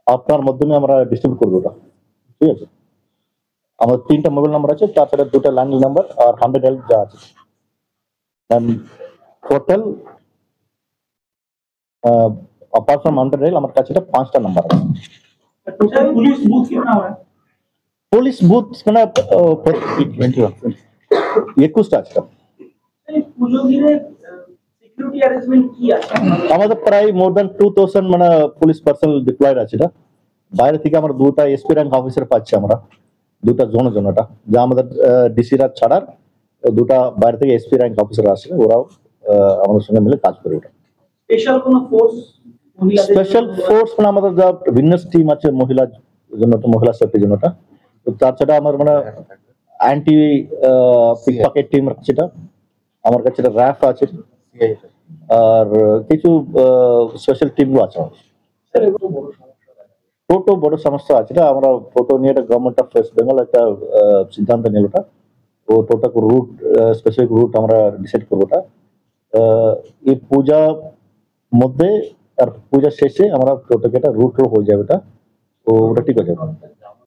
আপনার মাধ্যমে আমরা ডিস্ট্রিবিউট করবো ওটা, ঠিক আছে। আমাদের 3টা মোবাইল নাম্বার আছে, তাছাড়া 2টা ল্যান্ডলাইন নাম্বার আর 100 হেল্প যা আছে। টোটাল अपार्ट फ्रॉम 100 हेल्प আমার কাছে 5টা নাম্বার আছে। टोटल पुलिस बूथ कितना हुआ है? पुलिस बूथ মানে 21টা আছে। পুজো ঘিরে সিকিউরিটি অ্যারেঞ্জমেন্ট কি আছে? আমাদের প্রায় মোর দ্যান 2000 মানে পুলিশ পার্সোনাল ডিপ্লয়েড আছে। এটা বাইরে থেকে আমরা 2টা এসপি র্যাঙ্ক অফিসার পাচ্ছি, আমরা 2টা জোনটা যা আমাদের ডিসিরা ছাড়ার 2টা বাইরে থেকে এসপি র্যাঙ্ক অফিসার আসে, ওরাও আমাদের সঙ্গে মিলে কাজ করে। ওটা স্পেশাল কোনো ফোর্স, স্পেশাল ফোর্স মানে আমাদের যা ভিন্নাস টিম আছে মহিলার জন্য, মহিলা সেফটির জন্যটা। তো তাছাড়া আমার মানে অ্যান্টি পিকপকেট টিম আছে, আমার কাছে র্যাফ আছে, আর কিছু স্পেশাল টিমও আছে। টোটো বড় সমস্যা আছে, আমরা টোটো নিয়ে গভর্নমেন্ট অফ ওয়েস্ট বেঙ্গল একটা সিদ্ধান্ত নিল। ওটা ও টোটো রুট স্পেসিফিক রুট আমরা ডিসাইড করবো। ওটা এই পূজা মধ্যে আর পূজা শেষে আমরা টোটোকে একটা রুট হয়ে যাবে, ওটা ঠিক আছে।